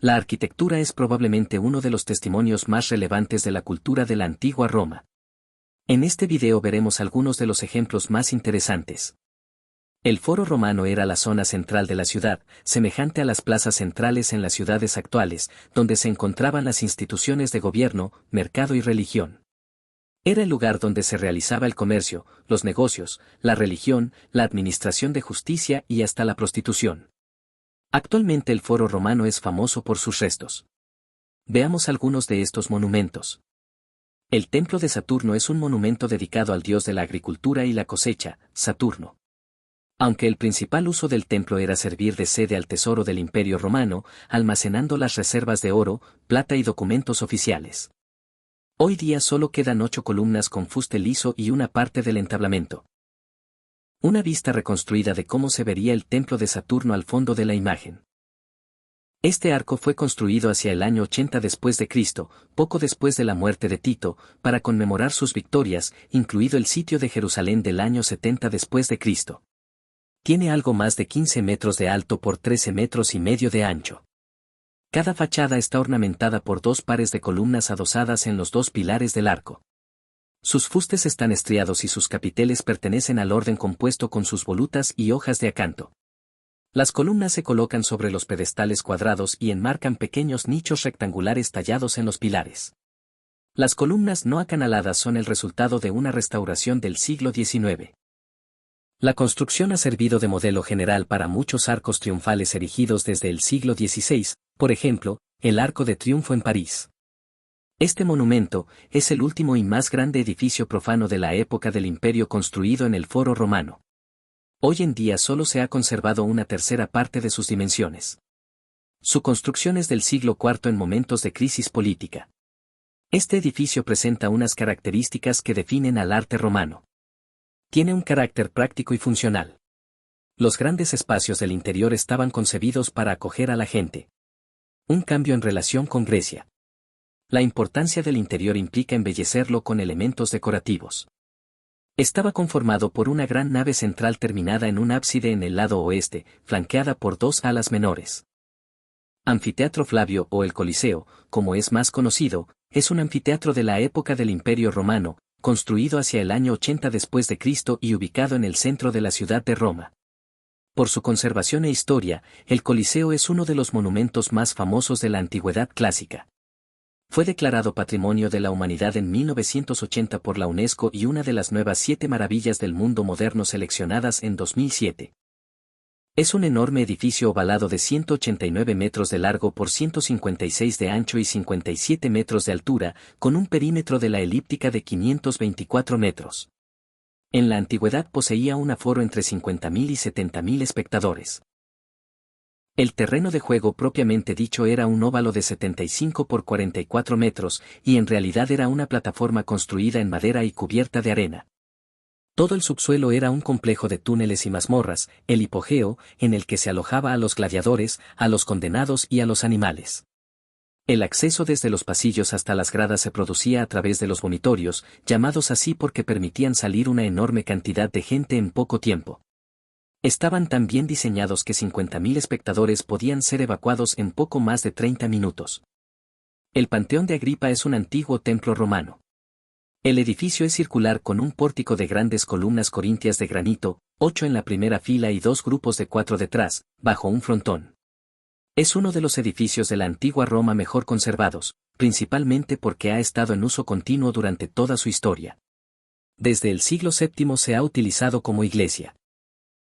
La arquitectura es probablemente uno de los testimonios más relevantes de la cultura de la antigua Roma. En este video veremos algunos de los ejemplos más interesantes. El Foro Romano era la zona central de la ciudad, semejante a las plazas centrales en las ciudades actuales, donde se encontraban las instituciones de gobierno, mercado y religión. Era el lugar donde se realizaba el comercio, los negocios, la religión, la administración de justicia y hasta la prostitución. Actualmente el Foro Romano es famoso por sus restos. Veamos algunos de estos monumentos. El Templo de Saturno es un monumento dedicado al dios de la agricultura y la cosecha, Saturno. Aunque el principal uso del templo era servir de sede al tesoro del Imperio Romano, almacenando las reservas de oro, plata y documentos oficiales. Hoy día solo quedan 8 columnas con fuste liso y una parte del entablamento. Una vista reconstruida de cómo se vería el templo de Saturno al fondo de la imagen. Este arco fue construido hacia el año 80 después de Cristo, poco después de la muerte de Tito, para conmemorar sus victorias, incluido el sitio de Jerusalén del año 70 después de Cristo. Tiene algo más de 15 metros de alto por 13 metros y medio de ancho. Cada fachada está ornamentada por 2 pares de columnas adosadas en los 2 pilares del arco. Sus fustes están estriados y sus capiteles pertenecen al orden compuesto con sus volutas y hojas de acanto. Las columnas se colocan sobre los pedestales cuadrados y enmarcan pequeños nichos rectangulares tallados en los pilares. Las columnas no acanaladas son el resultado de una restauración del siglo XIX. La construcción ha servido de modelo general para muchos arcos triunfales erigidos desde el siglo XVI, por ejemplo, el Arco de Triunfo en París. Este monumento es el último y más grande edificio profano de la época del Imperio construido en el Foro Romano. Hoy en día solo se ha conservado una tercera parte de sus dimensiones. Su construcción es del siglo IV en momentos de crisis política. Este edificio presenta unas características que definen al arte romano. Tiene un carácter práctico y funcional. Los grandes espacios del interior estaban concebidos para acoger a la gente. Un cambio en relación con Grecia. La importancia del interior implica embellecerlo con elementos decorativos. Estaba conformado por una gran nave central terminada en un ábside en el lado oeste, flanqueada por 2 alas menores. Anfiteatro Flavio o el Coliseo, como es más conocido, es un anfiteatro de la época del Imperio Romano, construido hacia el año 80 después de Cristo y ubicado en el centro de la ciudad de Roma. Por su conservación e historia, el Coliseo es uno de los monumentos más famosos de la antigüedad clásica. Fue declarado Patrimonio de la Humanidad en 1980 por la UNESCO y una de las nuevas 7 maravillas del mundo moderno seleccionadas en 2007. Es un enorme edificio ovalado de 189 metros de largo por 156 de ancho y 57 metros de altura, con un perímetro de la elíptica de 524 metros. En la antigüedad poseía un aforo entre 50.000 y 70.000 espectadores. El terreno de juego propiamente dicho era un óvalo de 75 por 44 metros, y en realidad era una plataforma construida en madera y cubierta de arena. Todo el subsuelo era un complejo de túneles y mazmorras, el hipogeo, en el que se alojaba a los gladiadores, a los condenados y a los animales. El acceso desde los pasillos hasta las gradas se producía a través de los vomitorios, llamados así porque permitían salir una enorme cantidad de gente en poco tiempo. Estaban tan bien diseñados que 50.000 espectadores podían ser evacuados en poco más de 30 minutos. El Panteón de Agripa es un antiguo templo romano. El edificio es circular con un pórtico de grandes columnas corintias de granito, 8 en la primera fila y 2 grupos de 4 detrás, bajo un frontón. Es uno de los edificios de la antigua Roma mejor conservados, principalmente porque ha estado en uso continuo durante toda su historia. Desde el siglo VII se ha utilizado como iglesia.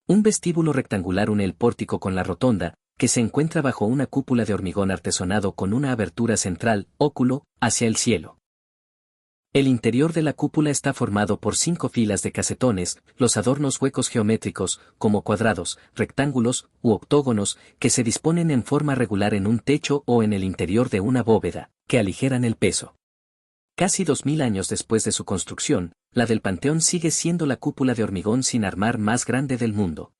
Un vestíbulo rectangular une el pórtico con la rotonda, que se encuentra bajo una cúpula de hormigón artesonado con una abertura central, óculo, hacia el cielo. El interior de la cúpula está formado por 5 filas de casetones, los adornos huecos geométricos, como cuadrados, rectángulos u octógonos, que se disponen en forma regular en un techo o en el interior de una bóveda, que aligeran el peso. Casi 2000 años después de su construcción, la del Panteón sigue siendo la cúpula de hormigón sin armar más grande del mundo.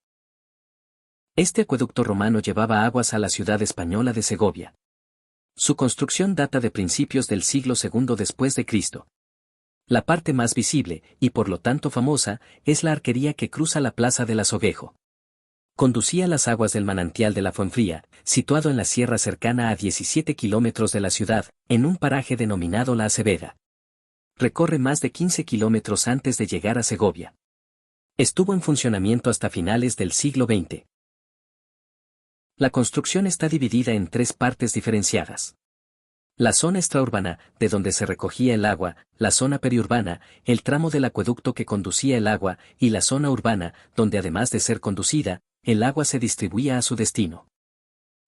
Este acueducto romano llevaba aguas a la ciudad española de Segovia. Su construcción data de principios del siglo II después de Cristo. La parte más visible, y por lo tanto famosa, es la arquería que cruza la plaza del Azoguejo. Conducía las aguas del manantial de la Fuenfría, situado en la sierra cercana a 17 kilómetros de la ciudad, en un paraje denominado La Acebeda. Recorre más de 15 kilómetros antes de llegar a Segovia. Estuvo en funcionamiento hasta finales del siglo XX. La construcción está dividida en tres partes diferenciadas. La zona extraurbana, de donde se recogía el agua, la zona periurbana, el tramo del acueducto que conducía el agua, y la zona urbana, donde además de ser conducida, el agua se distribuía a su destino.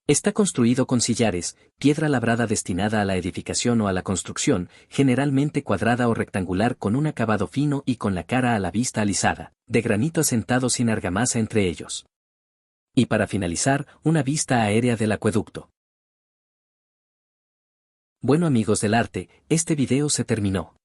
Está construido con sillares, piedra labrada destinada a la edificación o a la construcción, generalmente cuadrada o rectangular con un acabado fino y con la cara a la vista alisada, de granito asentado sin argamasa entre ellos. Y para finalizar, una vista aérea del acueducto. Bueno amigos del arte, este video se terminó.